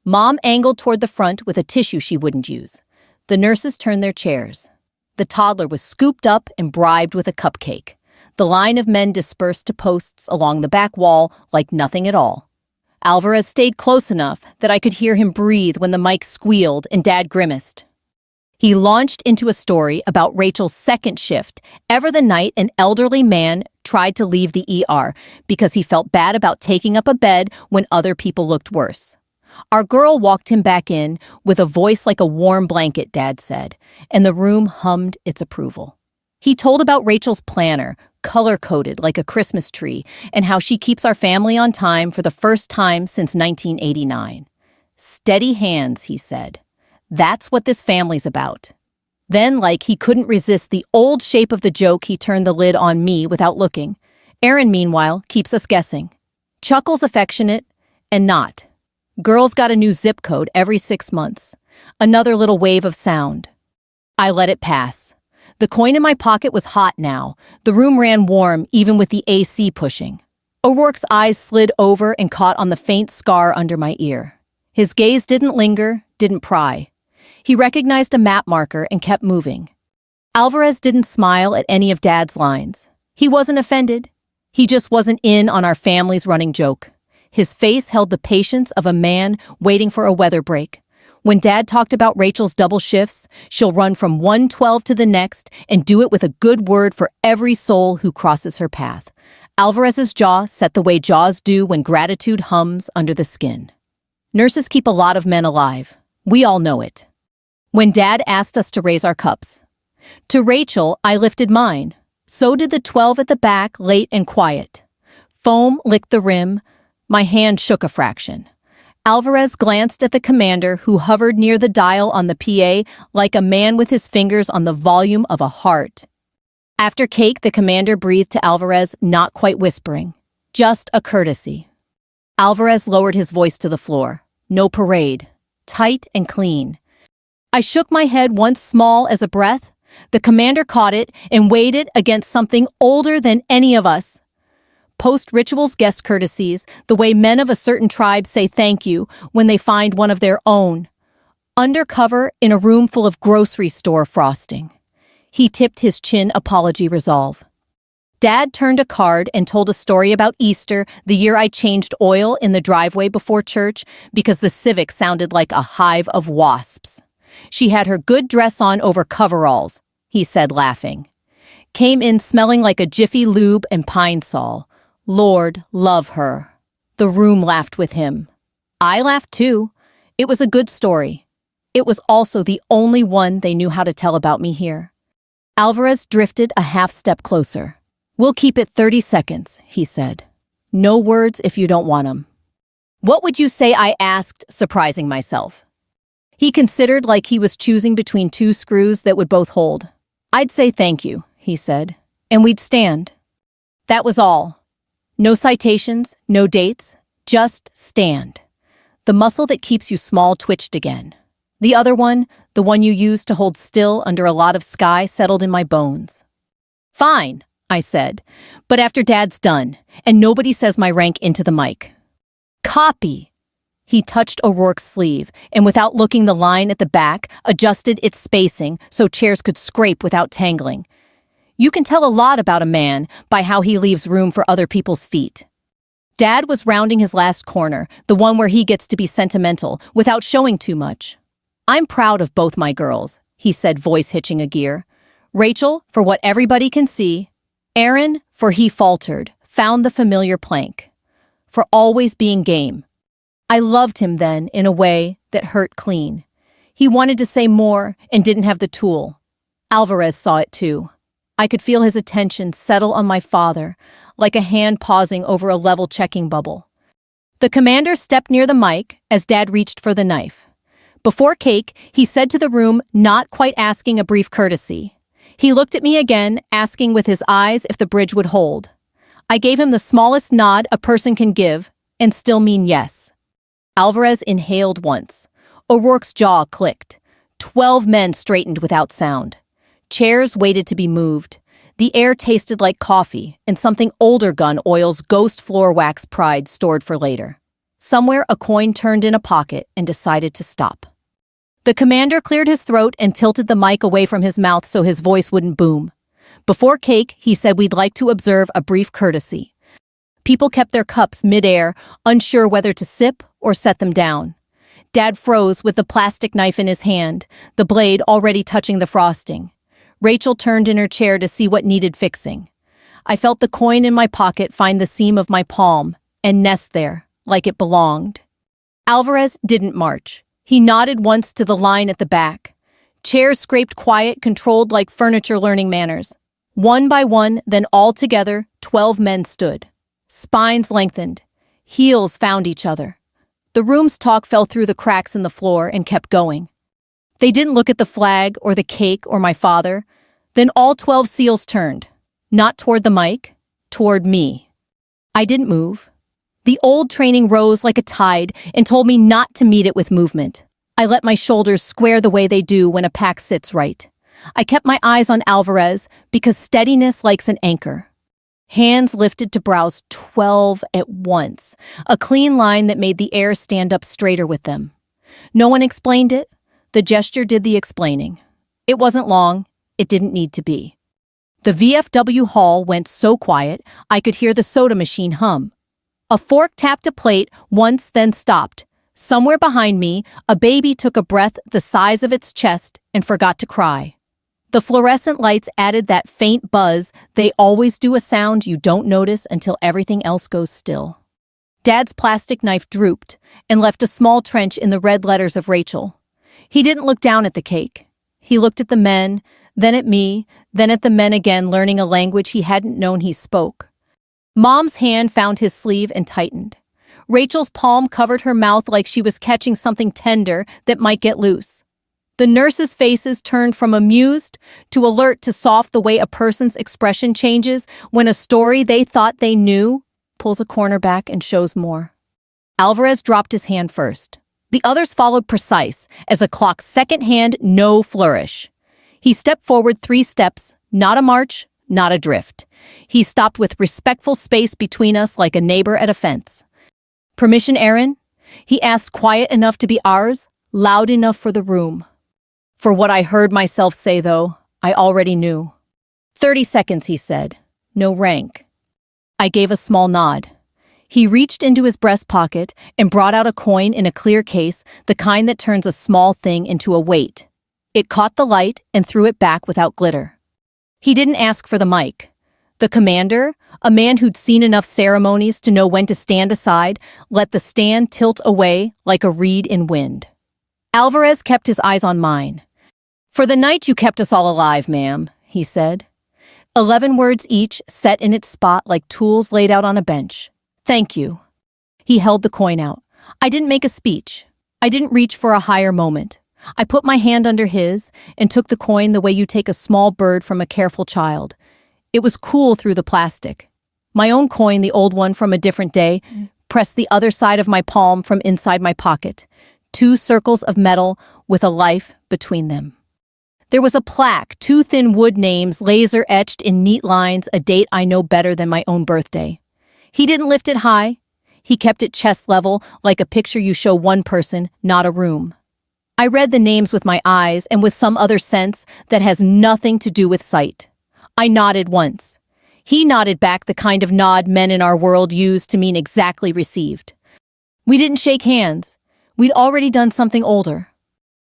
Mom angled toward the front with a tissue she wouldn't use. The nurses turned their chairs. The toddler was scooped up and bribed with a cupcake. The line of men dispersed to posts along the back wall like nothing at all. Alvarez stayed close enough that I could hear him breathe when the mic squealed and Dad grimaced. He launched into a story about Rachel's second shift, the night an elderly man tried to leave the ER because he felt bad about taking up a bed when other people looked worse. Our girl walked him back in with a voice like a warm blanket, Dad said, and the room hummed its approval. He told about Rachel's planner, color-coded like a Christmas tree, and how she keeps our family on time for the first time since 1989. Steady hands, he said. That's what this family's about. Then, like he couldn't resist the old shape of the joke, he turned the lid on me without looking. Aaron, meanwhile, keeps us guessing. Chuckles affectionate and not. Girls got a new zip code every 6 months. Another little wave of sound. I let it pass. The coin in my pocket was hot now. The room ran warm, even with the AC pushing. O'Rourke's eyes slid over and caught on the faint scar under my ear. His gaze didn't linger, didn't pry. He recognized a map marker and kept moving. Alvarez didn't smile at any of Dad's lines. He wasn't offended. He just wasn't in on our family's running joke. His face held the patience of a man waiting for a weather break. When Dad talked about Rachel's double shifts, she'll run from 112 to the next and do it with a good word for every soul who crosses her path. Alvarez's jaw set the way jaws do when gratitude hums under the skin. Nurses keep a lot of men alive. We all know it. When Dad asked us to raise our cups. To Rachel, I lifted mine. So did the 12 at the back, late and quiet. Foam licked the rim. My hand shook a fraction. Alvarez glanced at the commander, who hovered near the dial on the PA like a man with his fingers on the volume of a heart. After cake, the commander breathed to Alvarez, not quite whispering. Just a courtesy. Alvarez lowered his voice to the floor. No parade. Tight and clean. I shook my head once, small as a breath. The commander caught it and weighed it against something older than any of us. Post-rituals guest courtesies, the way men of a certain tribe say thank you when they find one of their own. Undercover in a room full of grocery store frosting. He tipped his chin, apology resolve. Dad turned a card and told a story about Easter, the year I changed oil in the driveway before church because the Civic sounded like a hive of wasps. She had her good dress on over coveralls, he said, laughing. Came in smelling like a Jiffy Lube and Pine Sol. Lord, love her. The room laughed with him. I laughed too. It was a good story. It was also the only one they knew how to tell about me here. Alvarez drifted a half step closer. We'll keep it 30 seconds, he said. No words if you don't want 'em. What would you say? I asked, surprising myself. He considered like he was choosing between two screws that would both hold. I'd say thank you, he said, and we'd stand. That was all. No citations, no dates, just stand. The muscle that keeps you small twitched again. The other one, the one you used to hold still under a lot of sky, settled in my bones. Fine, I said, but after Dad's done, and nobody says my rank into the mic. Copy. He touched O'Rourke's sleeve, and without looking the line at the back, adjusted its spacing so chairs could scrape without tangling. You can tell a lot about a man by how he leaves room for other people's feet. Dad was rounding his last corner, the one where he gets to be sentimental without showing too much. I'm proud of both my girls, he said, voice hitching a gear. Rachel, for what everybody can see. Aaron, for he faltered, found the familiar plank. For always being game. I loved him then in a way that hurt clean. He wanted to say more and didn't have the tool. Alvarez saw it too. I could feel his attention settle on my father, like a hand pausing over a level checking bubble. The commander stepped near the mic as Dad reached for the knife. Before cake, he said to the room, not quite asking a brief courtesy. He looked at me again, asking with his eyes if the bridge would hold. I gave him the smallest nod a person can give, and still mean yes. Alvarez inhaled once. O'Rourke's jaw clicked. 12 men straightened without sound. Chairs waited to be moved. The air tasted like coffee and something older gun oil's ghost floor wax pride stored for later. Somewhere, a coin turned in a pocket and decided to stop. The commander cleared his throat and tilted the mic away from his mouth so his voice wouldn't boom. Before cake, he said we'd like to observe a brief courtesy. People kept their cups midair, unsure whether to sip or set them down. Dad froze with the plastic knife in his hand, the blade already touching the frosting. Rachel turned in her chair to see what needed fixing. I felt the coin in my pocket find the seam of my palm and nest there, like it belonged. Alvarez didn't march. He nodded once to the line at the back. Chairs scraped quiet, controlled like furniture learning manners. One by one, then all together, 12 men stood. Spines lengthened. Heels found each other. The room's talk fell through the cracks in the floor and kept going. They didn't look at the flag or the cake or my father. Then all 12 seals turned. Not toward the mic, toward me. I didn't move. The old training rose like a tide and told me not to meet it with movement. I let my shoulders square the way they do when a pack sits right. I kept my eyes on Alvarez because steadiness likes an anchor. Hands lifted to brows 12 at once, a clean line that made the air stand up straighter with them. No one explained it. The gesture did the explaining. It wasn't long. It didn't need to be. The VFW hall went so quiet, I could hear the soda machine hum. A fork tapped a plate once, then stopped. Somewhere behind me, a baby took a breath the size of its chest and forgot to cry. The fluorescent lights added that faint buzz. They always do, a sound you don't notice until everything else goes still. Dad's plastic knife drooped and left a small trench in the red letters of Rachel. He didn't look down at the cake. He looked at the men, then at me, then at the men again, learning a language he hadn't known he spoke. Mom's hand found his sleeve and tightened. Rachel's palm covered her mouth like she was catching something tender that might get loose. The nurses' faces turned from amused to alert to soft, the way a person's expression changes when a story they thought they knew pulls a corner back and shows more. Alvarez dropped his hand first. The others followed, precise as a clock's second hand, no flourish. He stepped forward 3 steps, not a march, not a drift. He stopped with respectful space between us like a neighbor at a fence. "Permission, Aaron?" He asked, quiet enough to be ours, loud enough for the room. For what I heard myself say, though, I already knew. 30 seconds, he said. No rank. I gave a small nod. He reached into his breast pocket and brought out a coin in a clear case, the kind that turns a small thing into a weight. It caught the light and threw it back without glitter. He didn't ask for the mic. The commander, a man who'd seen enough ceremonies to know when to stand aside, let the stand tilt away like a reed in wind. Alvarez kept his eyes on mine. "For the night you kept us all alive, ma'am," he said. 11 words each, set in its spot like tools laid out on a bench. "Thank you." He held the coin out. I didn't make a speech. I didn't reach for a higher moment. I put my hand under his and took the coin the way you take a small bird from a careful child. It was cool through the plastic. My own coin, the old one from a different day, pressed the other side of my palm from inside my pocket. 2 circles of metal with a life between them. There was a plaque, 2 thin wood names laser-etched in neat lines, a date I know better than my own birthday. He didn't lift it high. He kept it chest level, like a picture you show one person, not a room. I read the names with my eyes and with some other sense that has nothing to do with sight. I nodded once. He nodded back, the kind of nod men in our world use to mean exactly received. We didn't shake hands. We'd already done something older.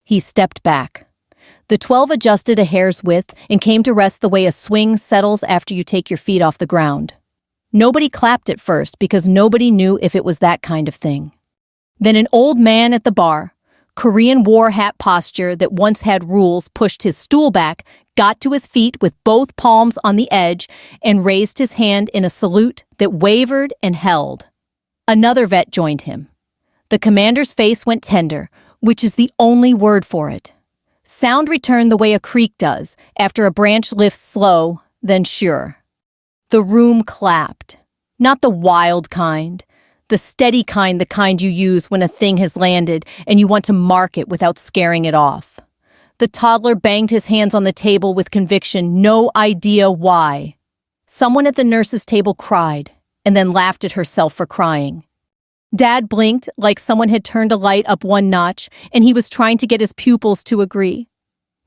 He stepped back. The 12 adjusted a hair's width and came to rest the way a swing settles after you take your feet off the ground. Nobody clapped at first because nobody knew if it was that kind of thing. Then an old man at the bar, Korean war hat posture that once had rules, pushed his stool back, got to his feet with both palms on the edge, and raised his hand in a salute that wavered and held. Another vet joined him. The commander's face went tender, which is the only word for it. Sound returned the way a creek does after a branch lifts slow, then sure. The room clapped. Not the wild kind, the steady kind, the kind you use when a thing has landed and you want to mark it without scaring it off. The toddler banged his hands on the table with conviction, no idea why. Someone at the nurse's table cried, and then laughed at herself for crying. Dad blinked like someone had turned a light up one notch, and he was trying to get his pupils to agree.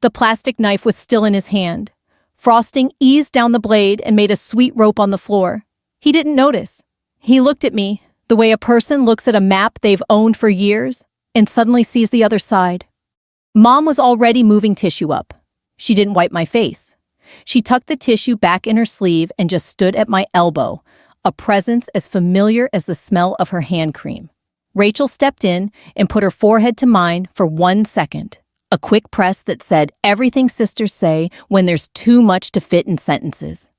The plastic knife was still in his hand. Frosting eased down the blade and made a sweet rope on the floor. He didn't notice. He looked at me, the way a person looks at a map they've owned for years, and suddenly sees the other side. Mom was already moving tissue up. She didn't wipe my face. She tucked the tissue back in her sleeve and just stood at my elbow, a presence as familiar as the smell of her hand cream. Rachel stepped in and put her forehead to mine for 1 second. A quick press that said everything sisters say when there's too much to fit in sentences.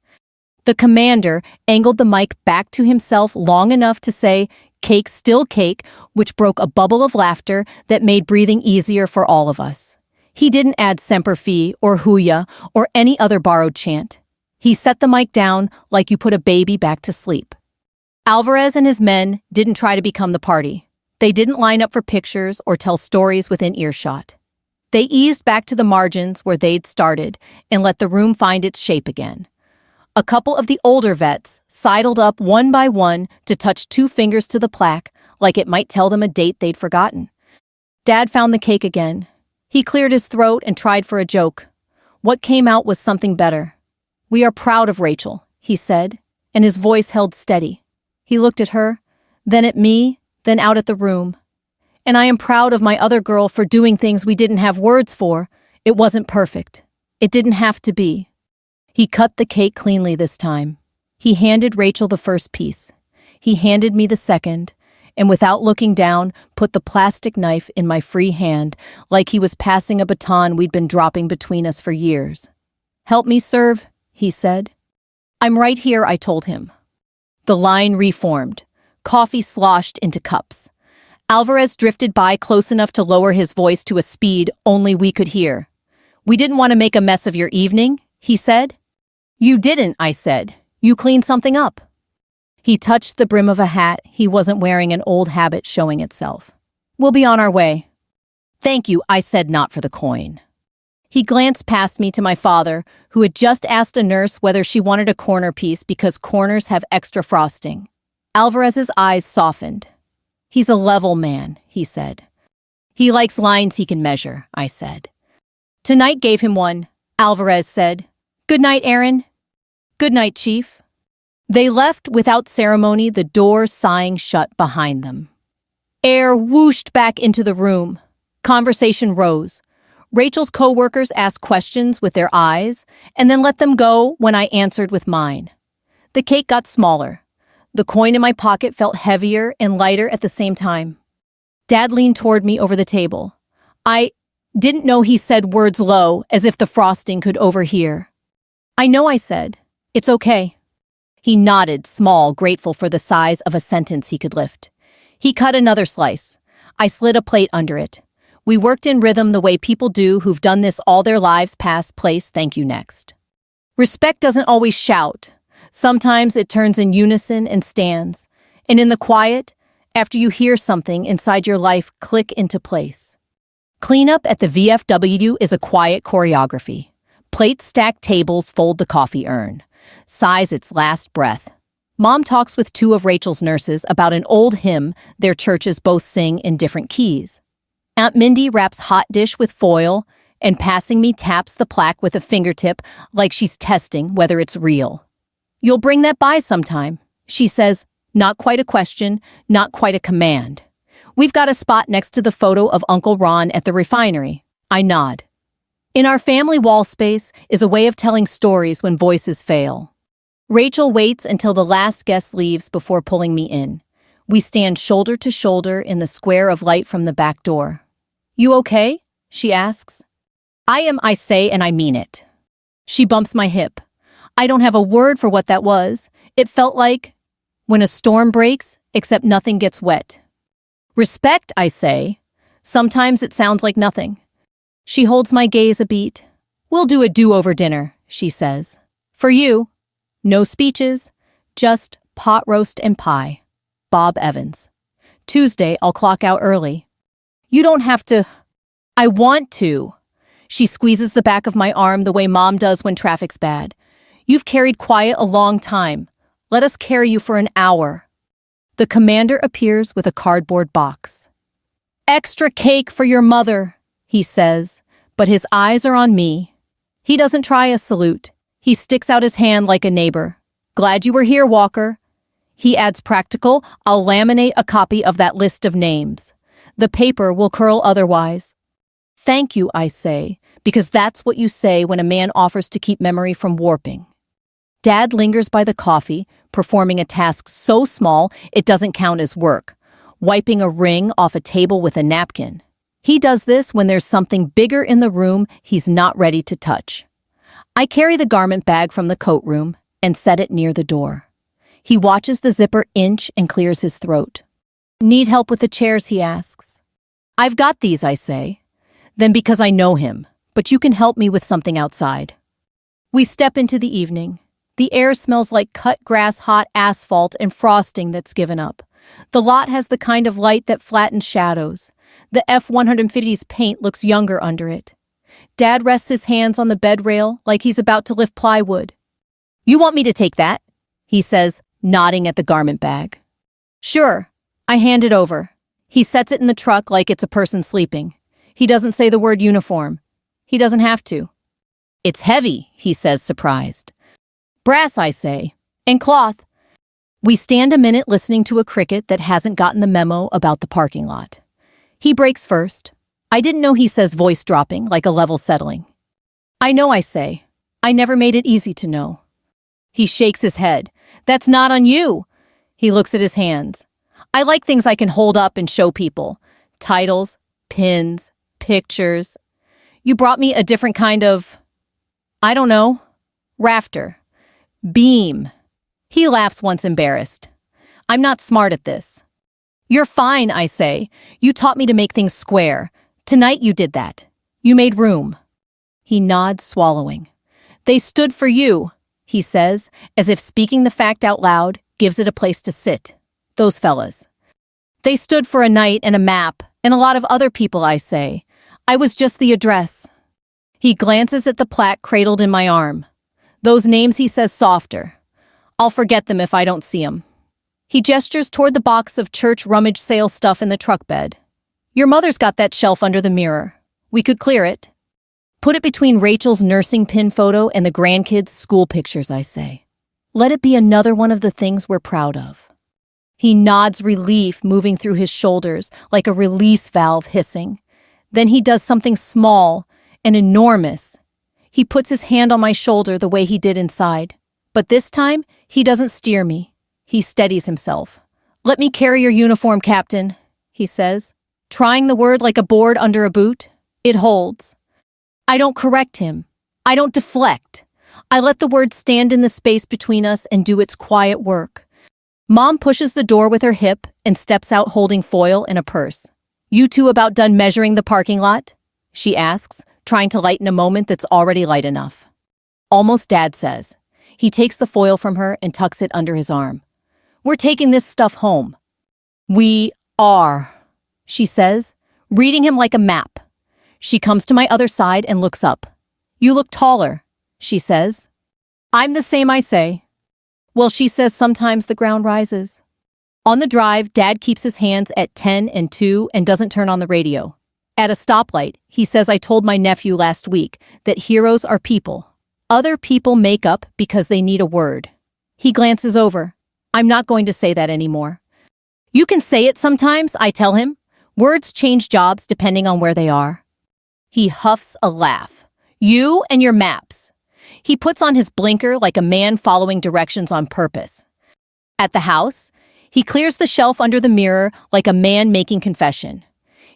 The commander angled the mic back to himself long enough to say, "Cake still cake," which broke a bubble of laughter that made breathing easier for all of us. He didn't add Semper Fi or Huya or any other borrowed chant. He set the mic down like you put a baby back to sleep. Alvarez and his men didn't try to become the party. They didn't line up for pictures or tell stories within earshot. They eased back to the margins where they'd started and let the room find its shape again. A couple of the older vets sidled up one by one to touch 2 fingers to the plaque like it might tell them a date they'd forgotten. Dad found the cake again. He cleared his throat and tried for a joke. What came out was something better. "We are proud of Rachel," he said, and his voice held steady. He looked at her, then at me, then out at the room. "And I am proud of my other girl for doing things we didn't have words for. It wasn't perfect. It didn't have to be." He cut the cake cleanly this time. He handed Rachel the first piece. He handed me the second, and without looking down, put the plastic knife in my free hand like he was passing a baton we'd been dropping between us for years. "Help me serve," he said. "I'm right here," I told him. The line reformed. Coffee sloshed into cups. Alvarez drifted by close enough to lower his voice to a speed only we could hear. "We didn't want to make a mess of your evening," he said. "You didn't," I said. "You cleaned something up." He touched the brim of a hat he wasn't wearing, an old habit showing itself. "We'll be on our way." "Thank you," I said, not for the coin. He glanced past me to my father, who had just asked a nurse whether she wanted a corner piece because corners have extra frosting. Alvarez's eyes softened. "He's a level man," he said. "He likes lines he can measure," I said. "Tonight gave him one," Alvarez said. "Good night, Aaron." "Good night, Chief." They left without ceremony, the door sighing shut behind them. Air whooshed back into the room. Conversation rose. Rachel's co-workers asked questions with their eyes and then let them go when I answered with mine. The cake got smaller. The coin in my pocket felt heavier and lighter at the same time. Dad leaned toward me over the table. I didn't know he said words low, as if the frosting could overhear. "I know," I said. "It's okay." He nodded, small, grateful for the size of a sentence he could lift. He cut another slice. I slid a plate under it. We worked in rhythm the way people do who've done this all their lives. Past, place, thank you, next. Respect doesn't always shout. Sometimes it turns in unison and stands. And in the quiet, after you hear something inside your life click into place. Cleanup at the VFW is a quiet choreography. Plates stack, tables fold the coffee urn. Sighs its last breath. Mom talks with 2 of Rachel's nurses about an old hymn their churches both sing in different keys. Aunt Mindy wraps hot dish with foil and passing me taps the plaque with a fingertip like she's testing whether it's real. "You'll bring that by sometime," she says, not quite a question, not quite a command. "We've got a spot next to the photo of Uncle Ron at the refinery." I nod. In our family wall space is a way of telling stories when voices fail. Rachel waits until the last guest leaves before pulling me in. We stand shoulder to shoulder in the square of light from the back door. "You okay?" she asks. "I am," I say, and I mean it. She bumps my hip. I don't have a word for what that was. It felt like when a storm breaks, except nothing gets wet. "Respect," I say. Sometimes it sounds like nothing. She holds my gaze a beat. "We'll do a do-over dinner," she says. "For you. No speeches, just pot roast and pie. Bob Evans. Tuesday, I'll clock out early." "You don't have to." "I want to." She squeezes the back of my arm the way Mom does when traffic's bad. "You've carried quiet a long time. Let us carry you for an hour." The commander appears with a cardboard box. "Extra cake for your mother," he says, but his eyes are on me. He doesn't try a salute. He sticks out his hand like a neighbor. "Glad you were here, Walker." He adds practical, "I'll laminate a copy of that list of names. The paper will curl otherwise." "Thank you," I say, because that's what you say when a man offers to keep memory from warping. Dad lingers by the coffee, performing a task so small it doesn't count as work, wiping a ring off a table with a napkin. He does this when there's something bigger in the room he's not ready to touch. I carry the garment bag from the coat room and set it near the door. He watches the zipper inch and clears his throat. "Need help with the chairs?" he asks. "I've got these," I say. Then because I know him, "But you can help me with something outside." We step into the evening. The air smells like cut grass, hot asphalt, and frosting that's given up. The lot has the kind of light that flattens shadows. The F-150's paint looks younger under it. Dad rests his hands on the bed rail like he's about to lift plywood. "You want me to take that?" he says, nodding at the garment bag. "Sure." I hand it over. He sets it in the truck like it's a person sleeping. He doesn't say the word uniform. He doesn't have to. "It's heavy," he says, surprised. "Brass," I say, "and cloth." We stand a minute listening to a cricket that hasn't gotten the memo about the parking lot. He breaks first. I didn't know, he says, voice dropping like a level settling. "I know," I say. "I never made it easy to know." He shakes his head. "That's not on you." He looks at his hands. "I like things I can hold up and show people. Titles, pins, pictures. You brought me a different kind of, I don't know, rafter. Beam." He laughs once embarrassed. "I'm not smart at this." "You're fine," I say. "You taught me to make things square. Tonight you did that. You made room." He nods, swallowing. "They stood for you," he says, as if speaking the fact out loud gives it a place to sit. "Those fellas. They stood for a night and a map and a lot of other people," I say. "I was just the address." He glances at the plaque cradled in my arm. "Those names," he says, softer. "I'll forget them if I don't see them." He gestures toward the box of church rummage sale stuff in the truck bed. "Your mother's got that shelf under the mirror. We could clear it. Put it between Rachel's nursing pin photo and the grandkids' school pictures," I say. "Let it be another one of the things we're proud of." He nods, relief moving through his shoulders like a release valve hissing. Then he does something small and enormous. He puts his hand on my shoulder the way he did inside. But this time, he doesn't steer me. He steadies himself. "Let me carry your uniform, Captain," he says, trying the word like a board under a boot. It holds. I don't correct him. I don't deflect. I let the word stand in the space between us and do its quiet work. Mom pushes the door with her hip and steps out holding foil and a purse. "You two about done measuring the parking lot?" she asks, trying to lighten a moment that's already light enough. "Almost," Dad says. He takes the foil from her and tucks it under his arm. "We're taking this stuff home." "We are," she says, reading him like a map. She comes to my other side and looks up. "You look taller," she says. "I'm the same," I say. "Well," she says, "sometimes the ground rises." On the drive, Dad keeps his hands at 10 and 2 and doesn't turn on the radio. At a stoplight, he says, "I told my nephew last week that heroes are people. Other people make up because they need a word." He glances over. "I'm not going to say that anymore." "You can say it sometimes," I tell him. "Words change jobs depending on where they are." He huffs a laugh. "You and your maps." He puts on his blinker like a man following directions on purpose. At the house, he clears the shelf under the mirror like a man making confession.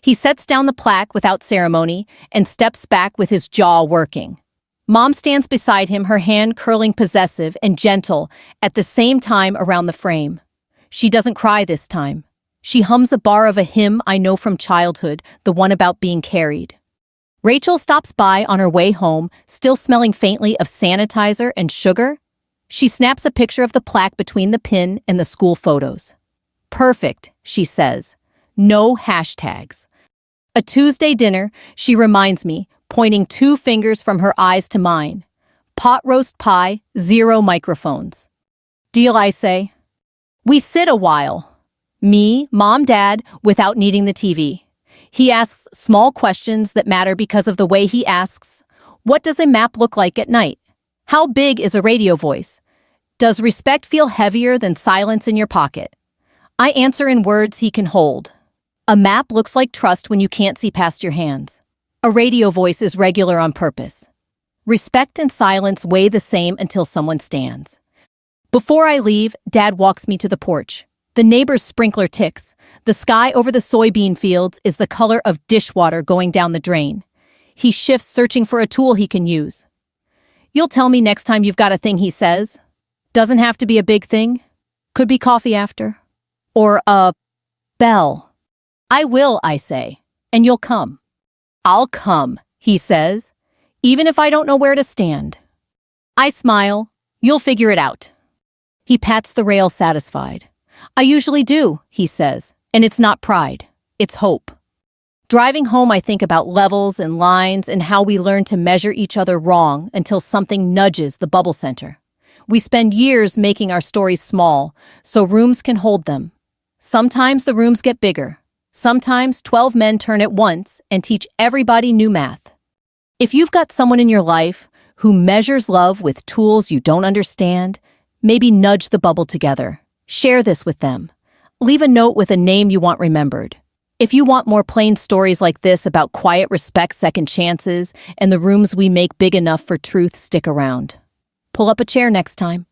He sets down the plaque without ceremony and steps back with his jaw working. Mom stands beside him, her hand curling possessive and gentle at the same time around the frame. She doesn't cry this time. She hums a bar of a hymn I know from childhood, the one about being carried. Rachel stops by on her way home, still smelling faintly of sanitizer and sugar. She snaps a picture of the plaque between the pin and the school photos. "Perfect," she says. "No hashtags." A Tuesday dinner, she reminds me, pointing 2 fingers from her eyes to mine. Pot roast pie, 0 microphones. "Deal," I say. We sit a while. Me, mom, dad, without needing the TV. He asks small questions that matter because of the way he asks. What does a map look like at night? How big is a radio voice? Does respect feel heavier than silence in your pocket? I answer in words he can hold. A map looks like trust when you can't see past your hands. A radio voice is regular on purpose. Respect and silence weigh the same until someone stands. Before I leave, Dad walks me to the porch. The neighbor's sprinkler ticks. The sky over the soybean fields is the color of dishwater going down the drain. He shifts, searching for a tool he can use. You'll tell me next time you've got a thing, he says. Doesn't have to be a big thing. Could be coffee after. Or a bell. I will, I say, and you'll come. I'll come, he says, even if I don't know where to stand. I smile. You'll figure it out. He pats the rail, satisfied. I usually do, he says, and it's not pride, it's hope. Driving home, I think about levels and lines and how we learn to measure each other wrong until something nudges the bubble center. We spend years making our stories small so rooms can hold them. Sometimes the rooms get bigger. Sometimes 12 men turn at once and teach everybody new math. If you've got someone in your life who measures love with tools you don't understand, maybe nudge the bubble together. Share this with them. Leave a note with a name you want remembered. If you want more plain stories like this about quiet respect, second chances, and the rooms we make big enough for truth, stick around. Pull up a chair next time.